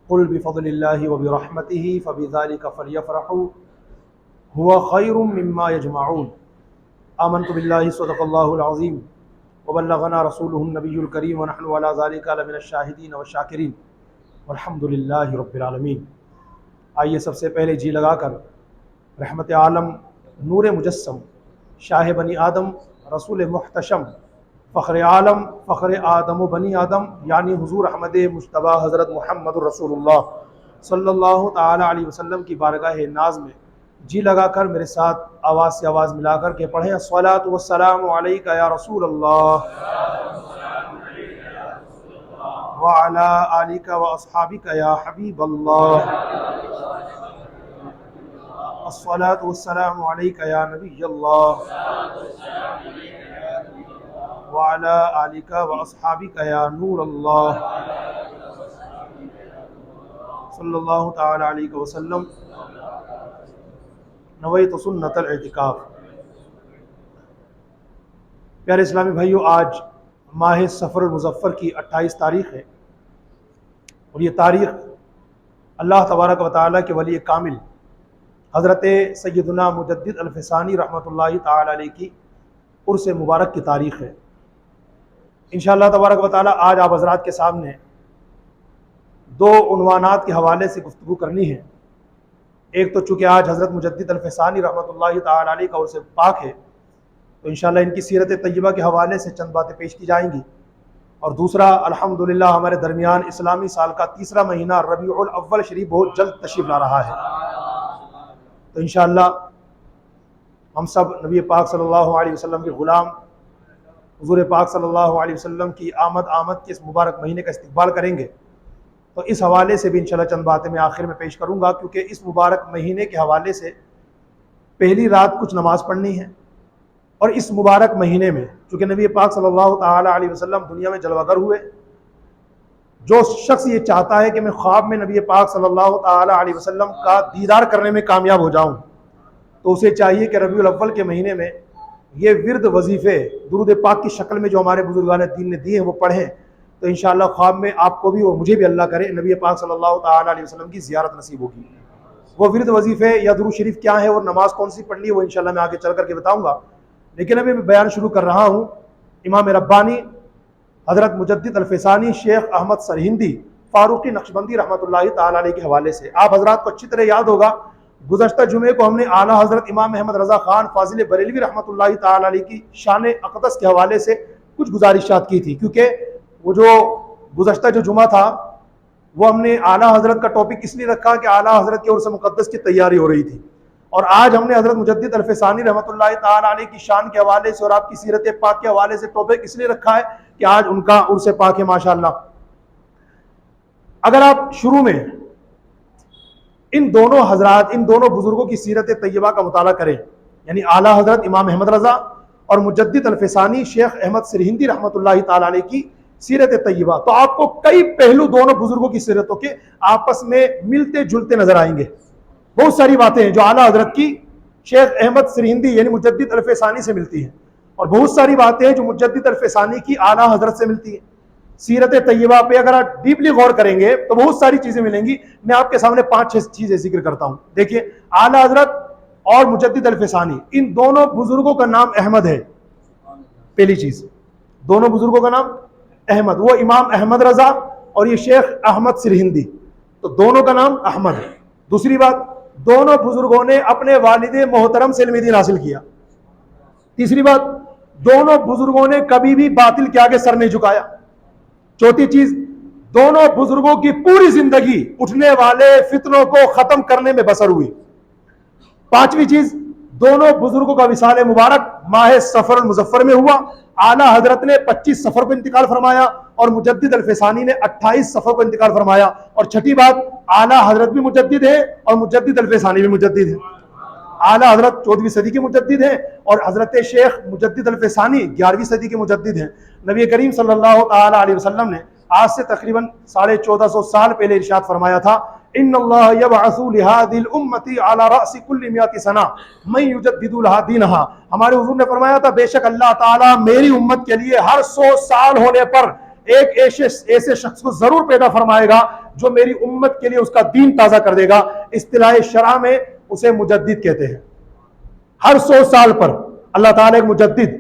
قل بفضل اللہ وبرحمتہ فبذلک فلیفرحوا هو خیر مما یجمعون آمنت باللہ صدق اللہ العظیم وبلغنا رسولہ النبی الکریم ونحن علی ذلک لمن الشاہدین والشاکرین والحمد للہ رب العالمین۔ آئیے سب سے پہلے جی لگا کر رحمت عالم، نور مجسم، شاہ بنی آدم، رسول محتشم، فخر عالم، فخر آدم و بنی آدم، یعنی حضور احمد مجتبیٰ حضرت محمد رسول اللہ صلی اللہ تعالی علیہ وسلم کی بارگاہ ناز میں جی لگا کر میرے ساتھ آواز سے آواز ملا کر کے پڑھیں الصلاۃ والسلام علیک یا رسول اللہ وعلی آلک واصحابک یا حبیب اللہ، الصلاۃ والسلام علیک یا نبی اللہ وعلی آلک واصحابک یا نور اللہ صلی اللہ تعالی علیہ وسلم۔ نویت سنت الاعتکاف۔ پیارے اسلامی بھائیو، آج ماہ صفر المظفر کی 28 تاریخ ہے، اور یہ تاریخ اللہ تبارک و تعالیٰ کے ولی کامل حضرت سیدنا مجدد الفسانی رحمۃ اللہ تعالی علیہ کی عرس مبارک کی تاریخ ہے۔ انشاءاللہ تبارک و تعالیٰ آج آپ حضرات کے سامنے دو عنوانات کے حوالے سے گفتگو کرنی ہے۔ ایک تو چونکہ آج حضرت مجدد الفسانی رحمۃ اللہ تعالی علیہ کا عرس پاک ہے، تو انشاءاللہ ان کی سیرت طیبہ کے حوالے سے چند باتیں پیش کی جائیں گی، اور دوسرا الحمدللہ ہمارے درمیان اسلامی سال کا تیسرا مہینہ ربیع الاول شریف بہت جلد تشریف لا رہا ہے، تو انشاءاللہ ہم سب نبی پاک صلی اللہ علیہ وسلم کے غلام حضور پاک صلی اللہ علیہ وسلم کی آمد کے اس مبارک مہینے کا استقبال کریں گے، تو اس حوالے سے بھی انشاءاللہ چند باتیں میں آخر میں پیش کروں گا، کیونکہ اس مبارک مہینے کے حوالے سے پہلی رات کچھ نماز پڑھنی ہے، اور اس مبارک مہینے میں چونکہ نبی پاک صلی اللہ تعالی علیہ وسلم دنیا میں جلوہ گر ہوئے، جو شخص یہ چاہتا ہے کہ میں خواب میں نبی پاک صلی اللہ تعالی علیہ وسلم کا دیدار کرنے میں کامیاب ہو جاؤں، تو اسے چاہیے کہ ربیع الاول کے مہینے میں یہ ورد وظیفے درود پاک کی شکل میں جو ہمارے بزرگان دین نے دیے ہیں وہ پڑھیں، تو انشاءاللہ خواب میں آپ کو بھی اور مجھے بھی اللہ کرے نبی پاک صلی اللہ تعالی علیہ وسلم کی زیارت نصیب ہوگی۔ وہ ورد وظیفے یا درود شریف کیا ہے اور نماز کون سی پڑھنی ہے وہ انشاءاللہ میں آگے چل کر کے بتاؤں گا، لیکن ابھی میں بیان شروع کر رہا ہوں امام ربانی حضرت مجدد الفسانی شیخ احمد سرہندی فاروقی نقشبندی رحمۃ اللہ تعالی علیہ کے حوالے سے۔ آپ حضرات کو اچھی طرح یاد ہوگا گزشتہ جمعے کو ہم نے اعلیٰ حضرت امام احمد رضا خان فاضل بریلوی رحمۃ اللہ تعالی علیہ کی شان اقدس کے حوالے سے کچھ گزارشات کی تھی، کیونکہ وہ جو گزشتہ جو جمعہ تھا وہ ہم نے اعلیٰ حضرت کا ٹاپک اس لیے رکھا کہ اعلیٰ حضرت کے عرس مقدس کی تیاری ہو رہی تھی، اور آج ہم نے حضرت مجدد الفسانی رحمۃ اللہ تعالی علیہ کی شان کے حوالے سے اور آپ کی سیرت پاک کے حوالے سے ٹاپک اس لیے رکھا ہے کہ آج ان کا عرس پاک ہے ماشاءاللہ۔ اگر آپ شروع میں ان دونوں بزرگوں کی سیرت طیبہ کا مطالعہ کریں، یعنی اعلیٰ حضرت امام احمد رضا اور مجدد الفسانی شیخ احمد سرہندی رحمۃ اللہ تعالی علیہ کی سیرت طیبہ، تو آپ کو کئی پہلو دونوں بزرگوں کی سیرتوں کے آپس میں ملتے جلتے نظر آئیں گے۔ بہت ساری باتیں ہیں جو اعلیٰ حضرت کی شیخ احمد سرہندی یعنی مجدد الفسانی سے ملتی ہیں، اور بہت ساری باتیں ہیں جو مجدد الفسانی کی اعلیٰ حضرت سے ملتی ہیں۔ سیرت طیبہ پہ اگر آپ ڈیپلی غور کریں گے تو بہت ساری چیزیں ملیں گی، میں آپ کے سامنے 5-6 چیزیں ذکر کرتا ہوں۔ دیکھیے، اعلیٰ حضرت اور مجدد الفسانی ان دونوں بزرگوں کا نام احمد ہے۔ پہلی چیز، دونوں بزرگوں کا نام احمد، وہ امام احمد رضا اور یہ شیخ احمد سرہندی، تو دونوں کا نام احمد ہے۔ دوسری بات، دونوں بزرگوں نے اپنے والد محترم سے علم دین حاصل کیا۔ تیسری بات، دونوں بزرگوں نے کبھی بھی باطل کے آگے سر نہیں جھکایا۔ چوتھی چیز، دونوں بزرگوں کی پوری زندگی اٹھنے والے فتنوں کو ختم کرنے میں بسر ہوئی۔ پانچویں چیز، دونوں بزرگوں کا وصال مبارک ماہ صفر المظفر میں ہوا۔ اعلیٰ حضرت نے 25 صفر کو انتقال فرمایا اور مجدد الفسانی نے 28 صفر کو انتقال فرمایا۔ اور چھٹی بات، اعلیٰ حضرت بھی مجدد ہے اور مجدد الفسانی بھی مجدد ہے۔ اعلیٰ حضرت 14ویں صدی کے مجدد ہیں اور حضرت شیخ مجدد الفسانی 11ویں صدی کے مجدد ہیں۔ نبی کریم صلی اللہ تعالی علیہ وسلم نے آج سے تقریباً 1450 سال پہلے ارشاد فرمایا تھا، ان اللہ یبعث لہذه الامة على رأس كل 100 سنہ من یجدد لها دینها۔ ہمارے حضور نے فرمایا تھا بے شک اللہ تعالیٰ میری امت کے لیے ہر 100 سال ہونے پر ایک ایسے شخص کو ضرور پیدا فرمائے گا جو میری امت کے لیے اس کا دین تازہ کر دے گا. اصطلاح شرع میں اسے مجدد کہتے ہیں. ہر 100 سال پر اللہ تعالیٰ ایک مجدد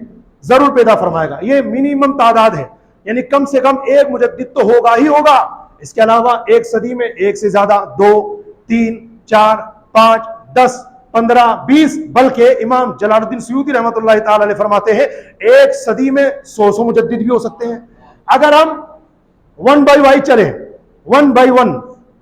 ضرور پیدا فرمائے گا. یہ منیمم تعداد ہے, یعنی کم سے کم ایک مجدد تو ہوگا ہی ہوگا. اس کے علاوہ ایک صدی میں ایک سے زیادہ 2 3 4 5 10 15 20 بلکہ امام جلال الدین سیوطی رحمۃ اللہ تعالی علیہ فرماتے ہیں ایک صدی میں 100 مجدد بھی ہو سکتے ہیں. اگر ہم 1 بائی وائی چلیں 1 بائی 1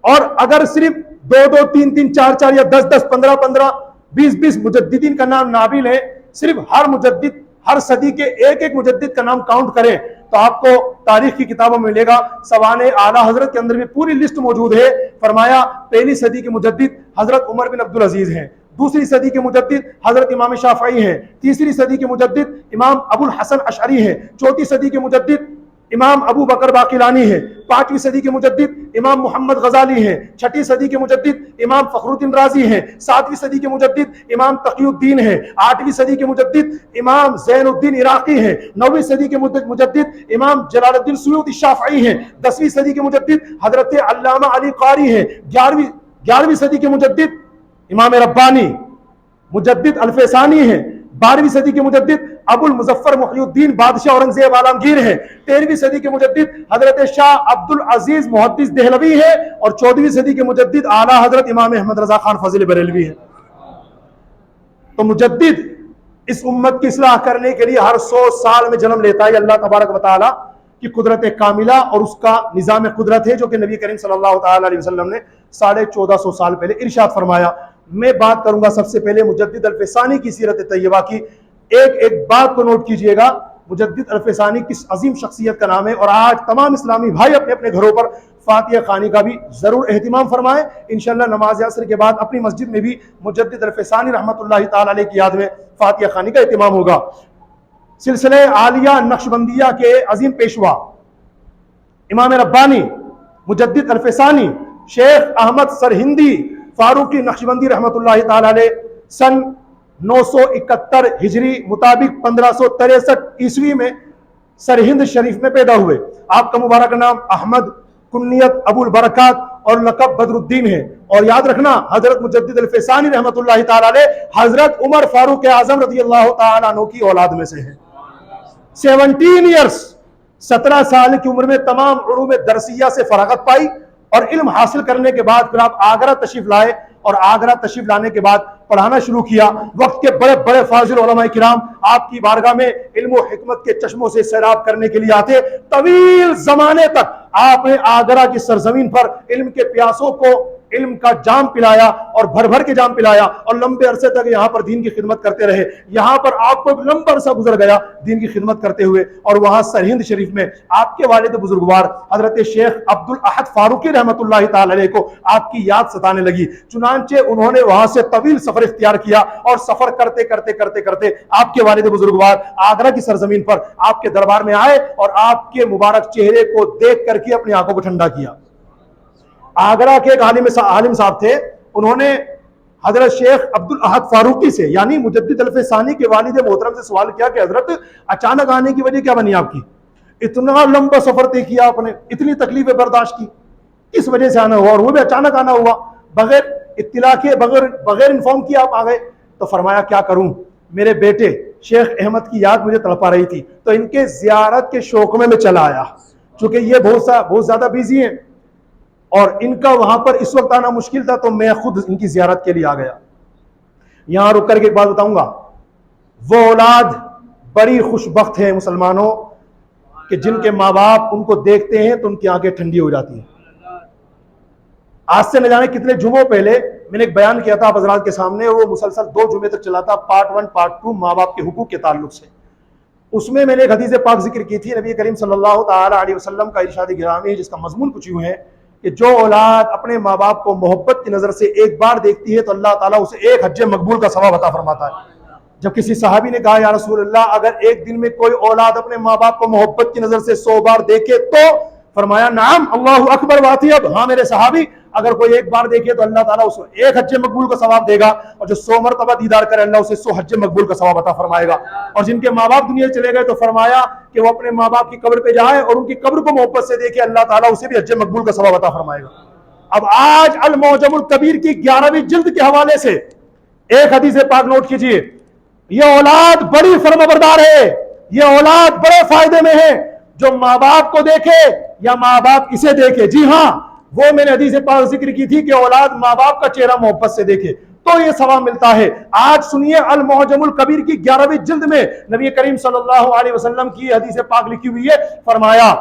اور اگر صرف 2 2 3 3 4 4 یا 10 10 15 15 20 20 مجددین کا نام نابل ہے, صرف ہر مجدد ہر صدی کے ایک مجدد کا نام کاؤنٹ کریں تو آپ کو تاریخ کی کتابوں میں ملے گا. سوانح اعلیٰ حضرت کے اندر بھی پوری لسٹ موجود ہے. فرمایا پہلی صدی کے مجدد حضرت عمر بن عبدالعزیز ہیں, دوسری صدی کے مجدد حضرت امام شافعی ہیں, تیسری صدی کے مجدد امام ابو الحسن اشعری ہیں, چوتھی صدی کے مجدد امام ابو بکر باقلانی ہیں, پانچویں صدی کے مجدد امام محمد غزالی ہیں, چھٹی صدی کے مجدد امام فخر الدین رازی ہیں, ساتویں صدی کے مجدد امام تقی الدین ہیں, آٹھویں صدی کے مجدد امام زین الدین عراقی ہیں, نویں صدی کے مجدد امام جلال الدین سیوطی شافعی ہیں, 10ویں صدی کے مجدد حضرت علامہ علی قاری ہیں, 11ویں صدی کے مجدد امام ربانی مجدد الفسانی ہیں, 12ویں صدی کے مجدد ابو المظفر محی الدین بادشاہ اورنگزیب عالمگیر ہیں, 13ویں صدی کے مجدد حضرت شاہ عبد العزیز محدث دہلوی ہے, اور 14ویں صدی کے مجدد اعلیٰ حضرت امام احمد رضا خان فضل بریلوی ہے. تو مجدد اس امت کی اصلاح کرنے کے لیے ہر 100 سال میں جنم لیتا ہے. اللہ تبارک و تعالی کی قدرت کاملہ اور اس کا نظام قدرت ہے جو کہ نبی کریم صلی اللہ تعالی علیہ وسلم نے 1450 سال پہلے ارشاد فرمایا. میں بات کروں گا سب سے پہلے مجدد الفسانی کی سیرت طیبہ کی. ایک بات کو نوٹ کیجئے گا, مجدد الفسانی کس عظیم شخصیت کا نام ہے, اور آج تمام اسلامی بھائی اپنے اپنے گھروں پر فاتحہ خوانی کا بھی ضرور اہتمام فرمائیں. انشاءاللہ نماز عصر کے بعد اپنی مسجد میں بھی مجدد الفسانی رحمۃ اللہ تعالی علیہ کی یاد میں فاتحہ خوانی کا اہتمام ہوگا. سلسلہ عالیہ نقشبندیہ کے عظیم پیشوا امام ربانی مجدد الفسانی شیخ احمد سرہندی فاروقی نقشبندی رحمۃ اللہ تعالی علیہ سن 971 ہجری مطابق 1563 عیسوی میں سرہند شریف میں پیدا ہوئے. آپ کا مبارک نام احمد, کنیت ابو البرکات اور لقب بدر الدین ہے. اور یاد رکھنا حضرت مجدد الفسانی رحمۃ اللہ تعالی علیہ حضرت عمر فاروق اعظم رضی اللہ تعالی عنہ کی اولاد میں سے ہیں. 17 ایئرس 17 سال کی عمر میں تمام علوم درسیہ سے فراغت پائی اور علم حاصل کرنے کے بعد پھر آپ آگرہ تشریف لائے, اور آگرہ تشریف لانے کے بعد پڑھانا شروع کیا. وقت کے بڑے بڑے فاضل علماء کرام آپ کی بارگاہ میں علم و حکمت کے چشموں سے سیراب کرنے کے لیے آتے. طویل زمانے تک آپ نے آگرہ کی سرزمین پر علم کے پیاسوں کو علم کا جام پلایا اور بھر بھر کے جام پلایا, اور لمبے عرصے تک یہاں پر دین کی خدمت کرتے رہے. یہاں پر آپ کو ایک لمبا عرصہ گزر گیا دین کی خدمت کرتے ہوئے, اور وہاں سرہند شریف میں آپ کے والد بزرگوار حضرت شیخ عبد الاحد فاروقی رحمۃ اللہ تعالی علیہ کو آپ کی یاد ستانے لگی. چنانچہ انہوں نے وہاں سے طویل سفر اختیار کیا, اور سفر کرتے کرتے کرتے کرتے آپ کے والد بزرگوار آگرہ کی سرزمین پر آپ کے دربار میں آئے, اور آپ کے مبارک چہرے کو دیکھ کر کے اپنی آنکھوں کو ٹھنڈا کیا. آگرہ کے ایک عالم صاحب تھے, انہوں نے حضرت شیخ عبد الاحد فاروقی سے یعنی مجدد الفسانی کے والد محترم سے سوال کیا کہ حضرت اچانک آنے کی وجہ کیا بنی آپ کی؟ اتنا لمبا سفر طے کیا آپ نے, اتنی تکلیفیں برداشت کی, کس وجہ سے آنا ہوا, اور وہ بھی اچانک آنا ہوا بغیر اطلاع کے بغیر انفارم کیا آپ آ گئے؟ تو فرمایا کیا کروں, میرے بیٹے شیخ احمد کی یاد مجھے تڑپا رہی تھی تو ان کے زیارت کے شوق میں چلا آیا. چونکہ یہ بہت زیادہ بیزی ہیں اور ان کا وہاں پر اس وقت آنا مشکل تھا, تو میں خود ان کی زیارت کے لیے آ گیا. یہاں رک کر کے ایک بات بتاؤں گا, وہ اولاد بڑی خوش بخت ہے مسلمانوں کہ جن کے ماں باپ ان کو دیکھتے ہیں تو ان کی آنکھیں ٹھنڈی ہو جاتی ہیں. آج سے نہ جانے کتنے جمعوں پہلے میں نے ایک بیان کیا تھا آپ حضرات کے سامنے, وہ مسلسل 2 جمعے تک چلا تھا, پارٹ 1 پارٹ 2 ماں باپ کے حقوق کے تعلق سے. اس میں نے ایک حدیث پاک ذکر کی تھی, نبی کریم صلی اللہ تعالی علیہ وسلم کا ارشاد گرامی ہے جس کا مضمون کچھ یوں ہے کہ جو اولاد اپنے ماں باپ کو محبت کی نظر سے ایک بار دیکھتی ہے تو اللہ تعالیٰ اسے 1 حج مقبول کا ثواب عطا فرماتا ہے. جب کسی صحابی نے کہا یا رسول اللہ اگر ایک دن میں کوئی اولاد اپنے ماں باپ کو محبت کی نظر سے 100 بار دیکھے تو؟ فرمایا نعم اللہ اکبر واطیب, ہاں میرے صحابی اگر کوئی ایک بار دیکھے تو اللہ تعالیٰ اس کو ایک حج مقبول کا ثواب دے گا، اور جو 100 مرتبہ دیدار کرے اللہ اسے 100 حج مقبول کا ثواب عطا فرمائے گا۔ اور جن کے ماں باپ دنیا سے چلے گئے تو فرمایا کہ وہ اپنے ماں باپ کی قبر پہ جائے اور ان کی قبر کو محبت سے دیکھے، اللہ تعالیٰ اسے بھی حج مقبول کا ثواب عطا فرمائے گا۔ اب آج المعجم الکبیر کی 11ویں جلد کے حوالے سے ایک حدیث پاک نوٹ کیجئے، یہ اولاد بڑی فرمانبردار ہے، یہ اولاد بڑے فائدے میں ہے، جو ماں باپ کو دیکھے یا ماں باپ اسے دیکھے۔ جی ہاں، وہ میں نے حدیث پاک ذکر کی تھی کہ اولاد ماں باپ کا چہرہ محبت سے دیکھے تو یہ ثواب ملتا ہے۔ آج سنیے المعجم الکبیر کی 11ویں جلد میں نبی کریم صلی اللہ علیہ وسلم کی حدیث پاک لکھی ہوئی ہے، فرمایا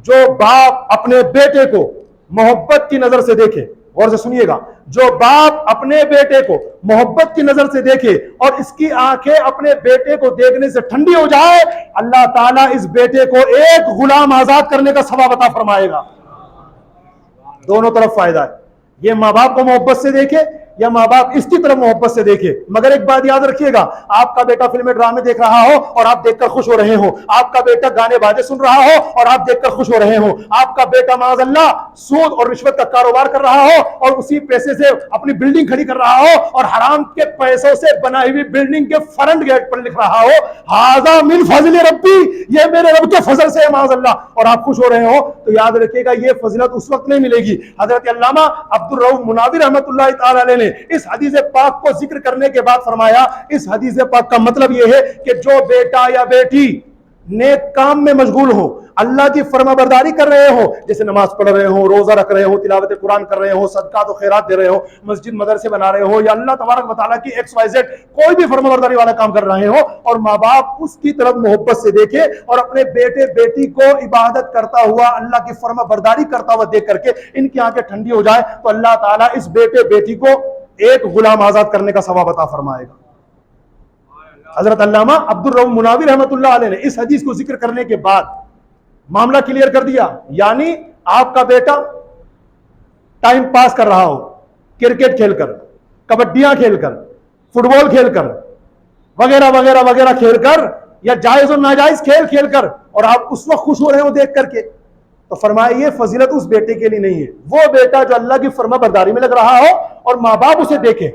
جو باپ اپنے بیٹے کو محبت کی نظر سے دیکھے، غور سے سنیے گا، جو باپ اپنے بیٹے کو محبت کی نظر سے دیکھے اور اس کی آنکھیں اپنے بیٹے کو دیکھنے سے ٹھنڈی ہو جائے، اللہ تعالیٰ اس بیٹے کو ایک غلام آزاد کرنے کا ثواب عطا فرمائے گا۔ دونوں طرف فائدہ ہے، یہ ماں باپ کو محبت سے دیکھے یا ماں باپ اس کی طرف محبت سے دیکھے۔ مگر ایک بات یاد رکھیے گا، آپ کا بیٹا فلمیں ڈرامے دیکھ رہا ہو اور آپ دیکھ کر خوش ہو رہے ہو، آپ کا بیٹا گانے باجے سن رہا ہو اور آپ دیکھ کر خوش ہو رہے ہو، آپ کا بیٹا معاذ اللہ سود اور رشوت کا کاروبار کر رہا ہو اور اسی پیسے سے اپنی بلڈنگ کھڑی کر رہا ہو اور حرام کے پیسوں سے بنائی ہوئی بلڈنگ کے فرنٹ گیٹ پر لکھ رہا ہو ھذا من فضل ربی، یہ میرے رب کے فضل سے ہے معاذ اللہ، اور آپ خوش ہو رہے ہو، تو یاد رکھیے گا یہ فضیلت اس وقت نہیں ملے گی۔ حضرت علامہ عبدالرؤف مناوی رحمۃ اللہ تعالی علیہ نے اس حدیث پاک کو ذکر کرنے کے بعد فرمایا، اس حدیث پاک کا مطلب یہ ہے کہ جو بیٹا یا بیٹی نیک کام میں مشغول ہو، اللہ کی فرما برداری کر رہے ہو، جیسے نماز پڑھ رہے ہو، روزہ رکھ رہے ہو، تلاوت قرآن کر رہے ہو، صدقات و خیرات دے رہے ہو، مسجد مدرسے بنا رہے ہو، یا اللہ تبارک و تعالیٰ کی XYZ کوئی بھی فرما برداری والا کام کر رہے ہو، اور ماں باپ اس کی طرف محبت سے دیکھے اور اپنے بیٹے بیٹی کو عبادت کرتا ہوا، اللہ کی فرما برداری کرتا ہوا دیکھ کر کے ان کی آنکھیں ٹھنڈی ہو جائے، تو اللہ تعالیٰ اس بیٹے بیٹی کو ایک غلام آزاد کرنے کا ثواب عطا فرمائے گا۔ حضرت علامہ عبدالرؤف مناوی رحمۃ اللہ علیہ نے اس حدیث کو ذکر کرنے کے بعد معاملہ کلیئر کر دیا، یعنی آپ کا بیٹا ٹائم پاس کر رہا ہو، کرکٹ کھیل کر، کبڈیاں کھیل کر، فٹ بال کھیل کر، وغیرہ وغیرہ وغیرہ کھیل کر، یا جائز اور ناجائز کھیل کھیل کر، اور آپ اس وقت خوش ہو رہے ہو دیکھ کر کے، تو فرمایا یہ فضیلت اس بیٹے کے لیے نہیں ہے۔ وہ بیٹا جو اللہ کی فرما برداری میں لگ رہا ہو اور ماں باپ اسے دیکھے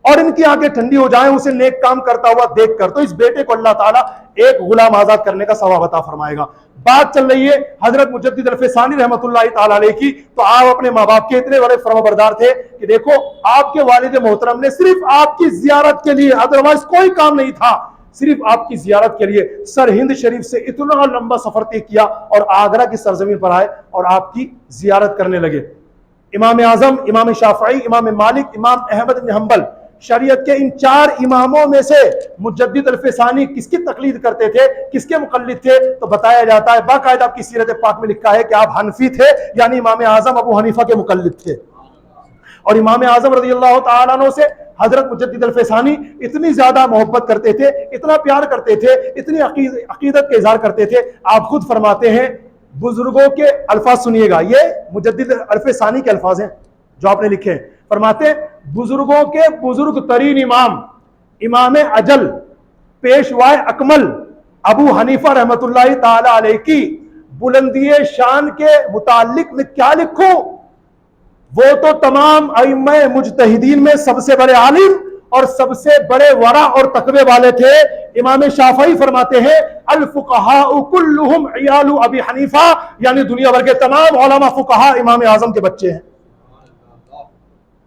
اور ان کی آنکھیں ٹھنڈی ہو جائیں اسے نیک کام کرتا ہوا دیکھ کر، تو اس بیٹے کو اللہ تعالیٰ ایک غلام آزاد کرنے کا ثواب عطا فرمائے گا۔ بات چل رہی ہے حضرت مجدد الفسانی رحمۃ اللہ تعالیٰ علیہ کی، تو آپ اپنے ماں باپ کے اتنے بڑے فرما بردار تھے کہ دیکھو آپ کے والد محترم نے صرف آپ کی زیارت کے لیے، ادروائز کوئی کام نہیں تھا، صرف آپ کی زیارت کے لیے سر ہند شریف سے اتنا لمبا سفر طے کیا اور آگرہ کی سرزمین پر آئے اور آپ کی زیارت کرنے لگے۔ امام اعظم، امام شافعی، امام مالک، امام احمد بن حنبل، شریعت کے ان 4 اماموں میں سے مجدد الفسانی کس کی تقلید کرتے تھے، کس کے مقلد تھے؟ تو بتایا جاتا ہے، باقاعدہ آپ کی سیرت پاک میں لکھا ہے کہ آپ حنفی تھے، یعنی امام اعظم ابو حنیفہ کے مقلد تھے۔ اور امام اعظم رضی اللہ تعالیٰ عنہ سے حضرت مجدد الفسانی اتنی زیادہ محبت کرتے تھے، اتنا پیار کرتے تھے، اتنی عقیدت کا اظہار کرتے تھے، آپ خود فرماتے ہیں، بزرگوں کے الفاظ سنیے گا، یہ مجدد الفسانی کے الفاظ ہیں جو آپ نے لکھے ہیں، فرماتے ہیں بزرگوں کے بزرگ ترین امام، امام اجل، پیشوائے اکمل ابو حنیفہ رحمۃ اللہ تعالی علیہ کی بلندی شان کے متعلق میں کیا لکھوں؟ وہ تو تمام ائمہ مجتہدین میں سب سے بڑے عالم اور سب سے بڑے ورع اور تقوی والے تھے۔ امام شافعی فرماتے ہیں الفقہاء کلہم عیال ابی حنیفہ، یعنی دنیا بھر کے تمام علماء فقہاء امام اعظم کے بچے ہیں۔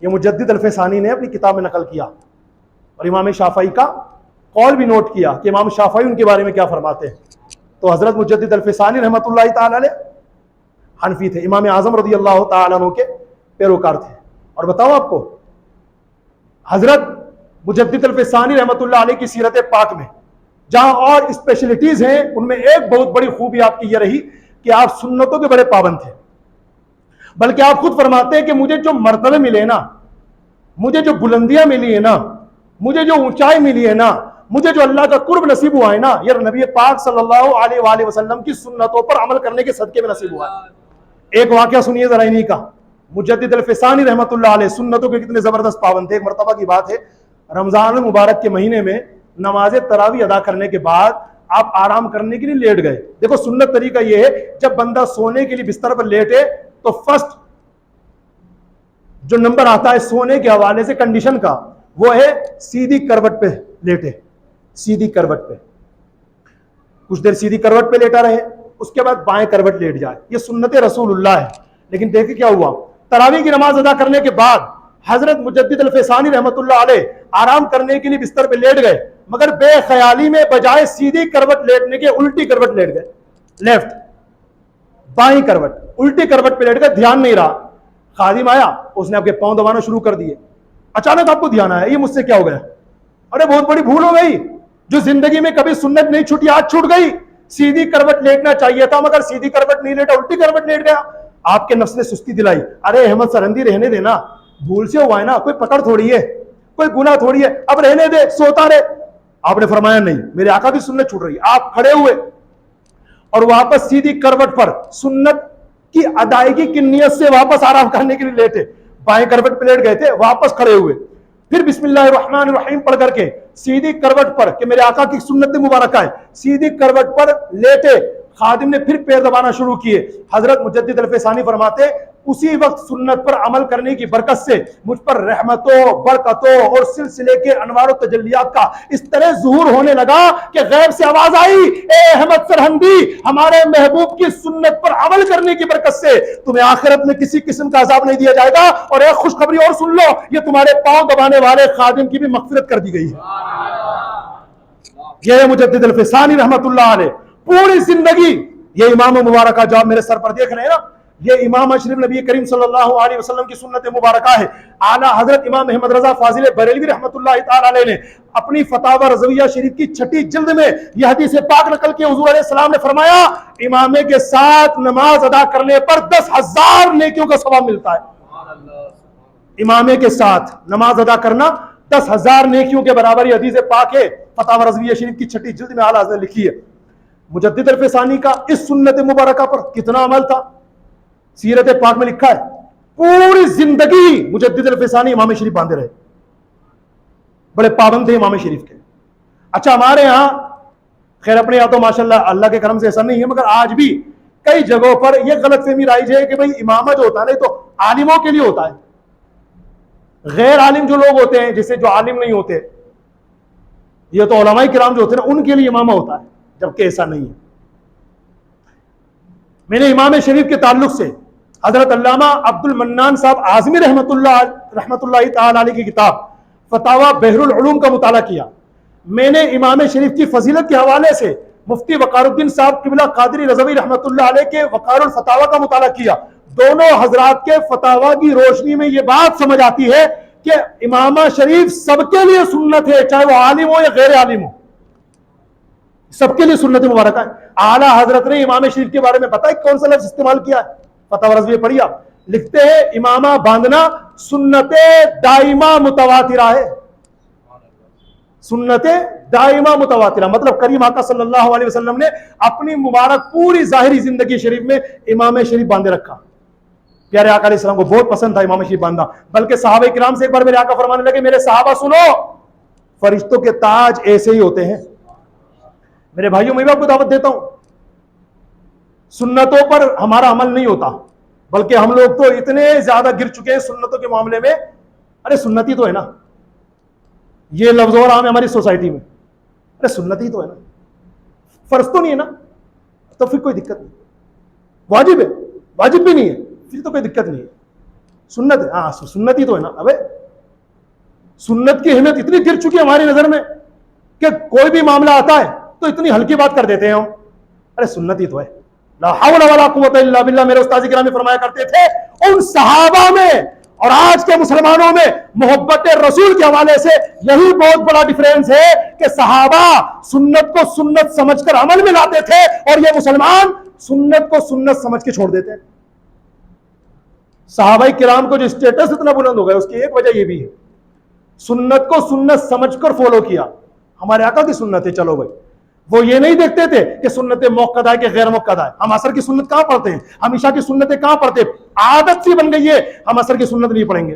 یہ مجدد الفسانی نے اپنی کتاب میں نقل کیا، اور امام شافعی کا قول بھی نوٹ کیا کہ امام شافعی ان کے بارے میں کیا فرماتے ہیں۔ تو حضرت مجدد الفسانی رحمۃ اللہ تعالی علیہ حنفی تھے، امام اعظم رضی اللہ تعالیٰ عنہ کے پیروکار تھے۔ اور بتاؤں آپ کو، حضرت مجدد الفسانی رحمۃ اللہ علیہ کی سیرت پاک میں جہاں اور اسپیشلٹیز ہیں، ان میں ایک بہت بڑی خوبی آپ کی یہ رہی کہ آپ سنتوں کے بڑے پابند تھے، بلکہ آپ خود فرماتے ہیں کہ مجھے جو مرتبے ملے نا، مجھے جو بلندیاں ملی ہے نا، مجھے جو اونچائی ملی ہے نا، مجھے جو اللہ کا قرب نصیب ہوا ہے نا، یہ نبی پاک صلی اللہ علیہ وآلہ وسلم کی سنتوں پر عمل کرنے کے صدقے میں نصیب ہوا ہے۔ ایک واقعہ سنیے ذرا انہی کا، مجدد الفسانی رحمۃ اللہ علیہ سنتوں کے کتنے زبردست پابند تھے۔ ایک مرتبہ کی بات ہے، رمضان المبارک کے مہینے میں نماز تراویح ادا کرنے کے بعد آپ آرام کرنے کے لیے لیٹ گئے۔ دیکھو سنت طریقہ یہ ہے، جب بندہ سونے کے لیے بستر پر لیٹے تو فرسٹ جو نمبر آتا ہے سونے کے حوالے سے کنڈیشن کا، وہ ہے سیدھی کروٹ پہ لیٹے، سیدھی کروٹ پہ کچھ دیر سیدھی کروٹ پہ لیٹا رہے، اس کے بعد بائیں کروٹ لیٹ جائے. یہ سنت رسول اللہ ہے. لیکن دیکھیں کیا ہوا، تراویح کی نماز ادا کرنے کے بعد حضرت مجدد الفیسانی رحمۃ اللہ علیہ آرام کرنے کے لیے بستر پہ لیٹ گئے، مگر بے خیالی میں بجائے سیدھی کروٹ لیٹنے کے الٹی کروٹ لیٹ گئے، لیفٹ بائیں کروٹ الٹی کروٹ پہ لیٹ گئے، دھیان نہیں رہا. خادم آیا، اس نے آپ کے پاؤں دبانا شروع کر دیے. اچانک آپ کو دھیان آیا یہ مجھ سے کیا ہو گیا؟ ارے بہت بڑی بھول ہو گئی، جو زندگی میں کبھی سنت نہیں چھوٹی آج چھوٹ گئی. سیدھی کروٹ لیٹنا چاہیے تھا مگر سیدھی کروٹ نہیں لیٹا، الٹی کروٹ لیٹ گیا. آپ کے نفس نے سستی دلائی، ارے احمد سرہندی رہنے دینا، بھول سے ہوا ہے نا، کوئی پکڑ تھوڑی ہے، کوئی گناہ تھوڑی ہے، اب رہنے دے، سوتا رہے. آپ نے فرمایا نہیں، میرے آقا کی سنت چھوٹ رہی. آپ کھڑے ہوئے اور واپس سیدھی کروٹ پر سنت کی ادائیگی کی نیت سے واپس آرام کرنے کے لیے لیٹے. بائیں کروٹ پہ لیٹ گئے تھے، واپس کھڑے ہوئے، پھر بسم اللہ الرحمن الرحیم پڑھ کر کے سیدھی کروٹ پر کہ میرے آقا کی سنت مبارکہ ہے، سیدھی کروٹ پر لیٹے. خادم نے پھر پیر دبانا شروع کیے. حضرت مجدد الفیسانی فرماتے اسی وقت سنت پر عمل کرنے کی برکت سے مجھ پر رحمتوں، برکتوں اور سلسلے کے انوار و تجلیات کا اس طرح ظہور ہونے لگا کہ غیب سے آواز آئی، اے احمد سرہندی، ہمارے محبوب کی سنت پر عمل کرنے کی برکت سے تمہیں آخرت میں کسی قسم کا عذاب نہیں دیا جائے گا. اور ایک خوشخبری اور سن لو، یہ تمہارے پاؤں دبانے والے خادم کی بھی مغفرت کر دی گئی ہے. یہ مجدد الفیسانی رحمت اللہ علیہ پوری زندگی، یہ امام مبارکہ جو آپ میرے سر پر دیکھ رہے ہیں نا، یہ امام اشرف نبی کریم صلی اللہ علیہ وسلم کی سنت مبارکہ ہے. اعلیٰ حضرت امام احمد رضا فاضل بریلوی رحمۃ اللہ تعالی علیہ نے اپنی فتاوی رضویہ شریف کی 6 جلد میں یہ حدیث پاک نقل کی. حضور علیہ السلام نے فرمایا امامے کے ساتھ نماز ادا کرنے پر 10,000 نیکیوں کا ثواب ملتا ہے. امامے کے ساتھ نماز ادا کرنا 10,000 نیکیوں کے برابر. یہ حدیث پاک ہے، فتاوی رضویہ شریف کی 6 جلد میں اعلیٰ حضرت نے لکھی ہے. مجدد الفیسانی کا اس سنت مبارکہ پر کتنا عمل تھا، سیرت پاک میں لکھا ہے. پوری زندگی مجدد الفیسانی امام شریف باندھے رہے، بڑے پابند تھے امام شریف کے. اچھا ہمارے ہاں خیر اپنے یہاں تو ماشاءاللہ اللہ کے کرم سے ایسا نہیں ہے، مگر آج بھی کئی جگہوں پر یہ غلط فہمی رائج ہے کہ بھئی امامہ جو ہوتا ہے نا تو عالموں کے لیے ہوتا ہے، غیر عالم جو لوگ ہوتے ہیں جیسے جو عالم نہیں ہوتے، یہ تو علماء کرام جو ہوتے ہیں نا ان کے لیے امامہ ہوتا ہے، جبکہ ایسا نہیں ہے. میں نے امام شریف کے تعلق سے حضرت علامہ عبد المنان صاحب اعظمی رحمت اللہ تعالی علیہ کی کتاب فتاوی بحر العلوم کا مطالعہ کیا. میں نے امام شریف کی فضیلت کے حوالے سے مفتی وقار الدین صاحب قبلہ قادری رضوی رحمت اللہ علیہ کے وقار الفتاوی کا مطالعہ کیا. دونوں حضرات کے فتاوی کی روشنی میں یہ بات سمجھ آتی ہے کہ امامہ شریف سب کے لیے سنت ہے، چاہے وہ عالم ہو یا غیر عالم ہو، سب کے لیے سنت مبارکہ ہے. اعلیٰ حضرت نے امام شریف کے بارے میں بتایا کون سا لفظ استعمال کیا ہے، فتاوی رضویہ پڑھی آپ، لکھتے ہیں امامہ باندھنا سنت دائمہ متواترہ ہے. سنت دائمہ متواترہ مطلب کریم آقا صلی اللہ علیہ وسلم نے اپنی مبارک پوری ظاہری زندگی شریف میں امام شریف باندھے رکھا. پیارے آقا علیہ السلام کو بہت پسند تھا امام شریف باندھنا، بلکہ صحابہ کرام سے ایک بار میرے آقا فرمانے لگے میرے صحابہ سنو، فرشتوں کے تاج ایسے ہی ہوتے ہیں. میرے بھائیوں میں بھی آپ کو دعوت دیتا ہوں، سنتوں پر ہمارا عمل نہیں ہوتا، بلکہ ہم لوگ تو اتنے زیادہ گر چکے ہیں سنتوں کے معاملے میں. ارے سنتی تو ہے نا، یہ لفظ اور عام ہے ہماری سوسائٹی میں، ارے سنتی تو ہے نا، فرض تو نہیں ہے نا، تو پھر کوئی دقت نہیں. واجب ہے، واجب بھی نہیں ہے، پھر تو کوئی دقت نہیں ہے. سنت ہے، ہاں سنتی تو ہے نا. ابے سنت کی اہمیت اتنی گر چکی ہے ہماری نظر میں کہ کوئی بھی معاملہ آتا ہے تو اتنی ہلکی بات کر دیتے ہیں ہم. ارے سنتی تو ہے. لا حول ولا قوت الا باللہ. میرے استاذ کرام فرمایا کرتے تھے ان صحابہ میں اور آج کے مسلمانوں میں محبت رسول کے حوالے سے یہی بہت بڑا ڈیفرنس ہے کہ صحابہ سنت کو سنت سمجھ کر عمل میں لاتے تھے اور یہ مسلمان سنت کو سنت سمجھ کے چھوڑ دیتے ہیں. صحابہ کرام کو جو اسٹیٹس اتنا بلند ہو گیا اس کی ایک وجہ یہ بھی ہے، سنت کو سنت سمجھ کر فالو کیا. ہمارے آقا کی سنت ہے، چلو بھائی. وہ یہ نہیں دیکھتے تھے کہ سنت موقع ہے کہ غیر موقع ہے. ہم عصر کی سنت کہاں پڑھتے ہیں، ہم عشاء کی سنتیں کہاں پڑھتے ہیں، عادت سی بن گئی ہے ہم عصر کی سنت نہیں پڑھیں گے،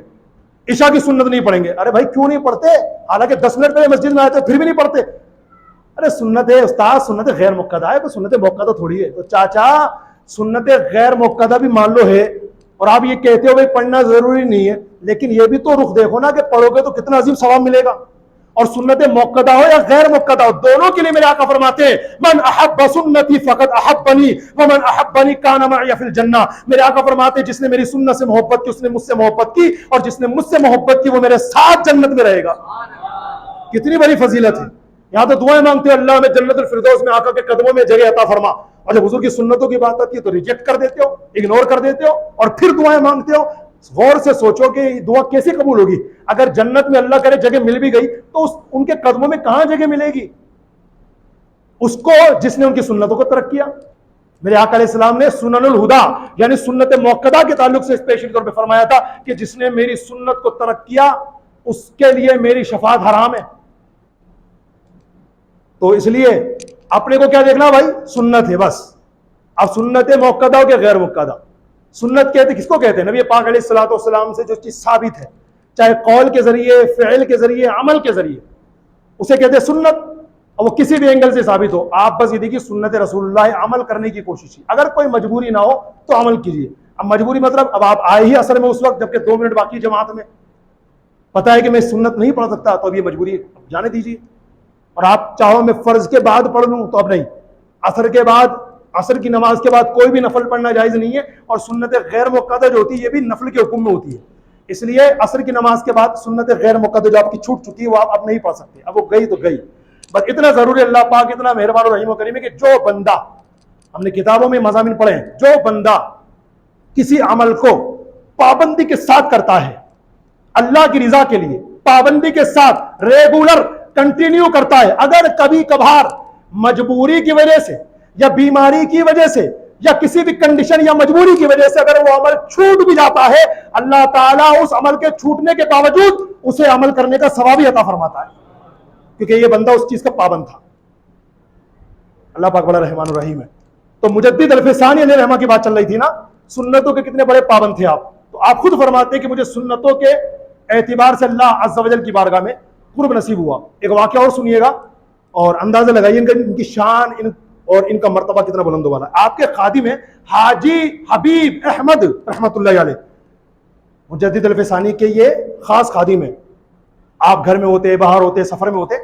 عشاء کی سنت نہیں پڑھیں گے. ارے بھائی کیوں نہیں پڑھتے، حالانکہ 10 منٹ پہلے مسجد میں آئے تھے پھر بھی نہیں پڑھتے. ارے سنت ہے استاد، سنت غیر موقع ہے، تو سنت موقع تھوڑی ہے. تو چاچا سنت غیر موقع بھی مان لو ہے اور آپ یہ کہتے ہو بھائی پڑھنا ضروری نہیں ہے، لیکن یہ بھی تو رخ دیکھو نا کہ پڑھو گے تو کتنا عظیم ثواب ملے گا. اور سنت موقدہ ہو یا غیر موقدہ ہو، دونوں کے لیے میرے آقا فرماتے ہیں من احب سنتی فقد احبنی ومن احبنی کان معی فی الجنہ. میرے آقا فرماتے ہیں جس نے میری سنت سے محبت کی اس نے مجھ سے محبت کی، اور جس نے مجھ سے محبت کی وہ میرے ساتھ جنت میں رہے گا. کتنی بڑی فضیلت ہے. یہاں تو دعائیں مانگتے ہیں اللہ میں جنت الفردوس میں آقا کے قدموں میں جگہ عطا فرما، اور جب حضور کی سنتوں کی بات آتی ہے تو ریجیکٹ کر دیتے ہو، اگنور کر دیتے ہو، اور پھر دعائیں مانگتے ہو. غور سے سوچو کہ یہ دعا کیسے قبول ہوگی؟ اگر جنت میں اللہ کرے جگہ مل بھی گئی تو ان کے قدموں میں کہاں جگہ ملے گی اس کو جس نے ان کی سنتوں کو ترک کیا. میرے آقا علیہ السلام نے سنن الہدا یعنی سنت موقدہ کے تعلق سے اسپیشل طور پہ فرمایا تھا کہ جس نے میری سنت کو ترک کیا اس کے لیے میری شفاعت حرام ہے. تو اس لیے اپنے کو کیا دیکھنا بھائی؟ سنت ہے بس. اب سنت موقدہ ہو کہ غیر موقدہ، سنت کہتے کس کو کہتے ہیں؟ نبی پاک علیہ الصلوۃ والسلام سے جو چیز ثابت ہے، چاہے قول کے ذریعے، فعل کے ذریعے، عمل کے ذریعے، اسے کہتے ہیں سنت. اور وہ کسی بھی اینگل سے ثابت ہو، آپ بس یہ دیکھیے سنت رسول اللہ عمل کرنے کی کوشش کی. اگر کوئی مجبوری نہ ہو تو عمل کیجیے. اب مجبوری مطلب اب آپ آئے ہی اثر میں اس وقت جبکہ 2 منٹ باقی جماعت میں، پتہ ہے کہ میں سنت نہیں پڑھ سکتا تو اب یہ مجبوری ہے، جانے دیجیے. اور آپ چاہو میں فرض کے بعد پڑھ لوں تو اب نہیں، اثر کے بعد، عصر کی نماز کے بعد کوئی بھی نفل پڑھنا جائز نہیں ہے. اور سنت غیر موقدہ جو ہوتی ہے یہ بھی نفل کے حکم میں ہوتی ہے. اس لیے عصر کی نماز کے بعد سنت غیر موقدہ جو آپ کی چھوٹ چکی ہے وہ آپ اب نہیں پڑھ سکتے. اب وہ گئی تو گئی. بس اتنا ضروری اللہ پاک اتنا مہربان و رحیم و کریم ہے کہ جو بندہ، ہم نے کتابوں میں مضامین پڑھے ہیں، جو بندہ کسی عمل کو پابندی کے ساتھ کرتا ہے اللہ کی رضا کے لیے، پابندی کے ساتھ ریگولر کنٹینیو کرتا ہے، اگر کبھی کبھار مجبوری کی وجہ سے یا بیماری کی وجہ سے یا کسی بھی کنڈیشن یا مجبوری کی وجہ سے اگر وہ عمل چھوٹ بھی جاتا ہے، اللہ تعالیٰ اس عمل کے چھوٹنے کے باوجود اسے عمل کرنے کا ثواب ہی عطا فرماتا ہے، کیونکہ یہ بندہ اس چیز کا پابند تھا. اللہ پاک بڑا رحمان الرحیم ہے. تو مجدد الفسانی علیہ رحمہ کی بات چل رہی تھی نا، سنتوں کے کتنے بڑے پابند تھے آپ. تو آپ خود فرماتے ہیں کہ مجھے سنتوں کے اعتبار سے اللہ عز و جل کی بارگاہ میں قرب نصیب ہوا. ایک واقعہ اور سنیے گا اور اندازہ لگائیے ان کی شان اور ان کا مرتبہ کتنا بلند والا. آپ کے خادم ہیں حاجی حبیب احمد رحمۃ اللہ علیہ، مجدد الفسانی کے یہ خاص خادم ہیں. آپ گھر میں ہوتے، باہر ہوتے، سفر میں ہوتے،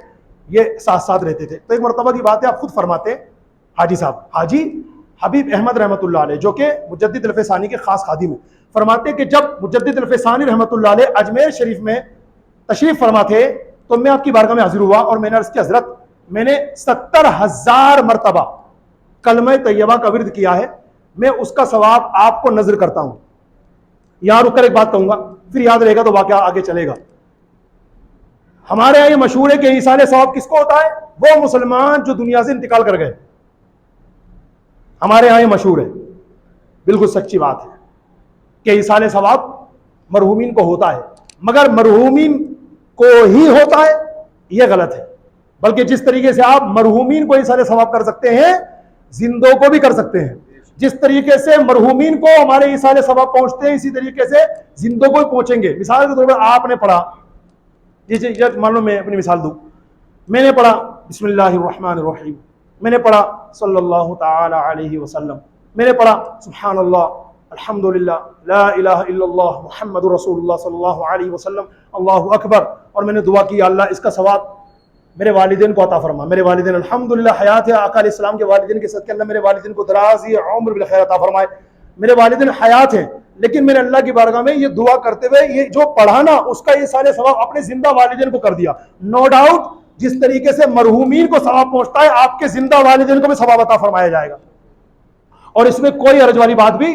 یہ ساتھ ساتھ رہتے تھے. تو ایک مرتبہ کی بات ہے، آپ خود فرماتے ہیں حاجی صاحب حاجی حبیب احمد رحمۃ اللہ علیہ جو کہ مجدد الفسانی کے خاص خادم ہیں، فرماتے ہیں کہ جب مجدد الفسانی رحمۃ اللہ علیہ اجمیر شریف میں تشریف فرما تھے تو میں آپ کی بارگاہ میں حاضر ہوا اور میں نے عرض کی حضرت میں نے 70,000 مرتبہ کلمہ طیبہ کا ورد کیا ہے، میں اس کا ثواب آپ کو نذر کرتا ہوں. یہاں رک کر ایک بات کہوں گا پھر یاد رہے گا تو واقعہ آگے چلے گا. ہمارے یہاں یہ مشہور ہے کہ ایصال ثواب کس کو ہوتا ہے؟ وہ مسلمان جو دنیا سے انتقال کر گئے. ہمارے یہاں یہ مشہور ہے، بالکل سچی بات ہے کہ ایصال ثواب مرحومین کو ہوتا ہے، مگر مرحومین کو ہی ہوتا ہے یہ غلط ہے. بلکہ جس طریقے سے آپ مرحومین کو ایصال ثواب کر سکتے ہیں زندوں کو بھی کر سکتے ہیں. جس طریقے سے مرحومین کو ہمارے ایصال ثواب پہنچتے ہیں اسی طریقے سے زندوں کو بھی پہنچیں گے. مثال کے طور پر آپ نے پڑھا، جی مان لو میں اپنی مثال دوں، میں نے پڑھا بسم اللہ الرحمن الرحیم، میں نے پڑھا صلی اللہ تعالی علیہ وسلم، میں نے پڑھا سبحان اللہ الحمدللہ لا الہ الا اللہ محمد رسول اللہ صلی اللہ علیہ وسلم اللہ اکبر، اور میں نے دعا کی اللہ اس کا ثواب میرے والدین کو عطا فرما. میرے والدین الحمدللہ حیات ہے، آقا علیہ السلام کے والدین کے صدقے اللہ میرے والدین کو درازی عمر بالخیر عطا فرمائے. میرے والدین حیات ہیں لیکن میں نے اللہ کی بارگاہ میں یہ دعا کرتے ہوئے یہ جو پڑھا نا اس کا یہ سارے ثواب اپنے زندہ والدین کو کر دیا. نو ڈاؤٹ جس طریقے سے مرحومین کو ثواب پہنچتا ہے آپ کے زندہ والدین کو بھی ثواب عطا فرمایا جائے گا، اور اس میں کوئی حرج والی بات بھی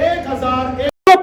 1001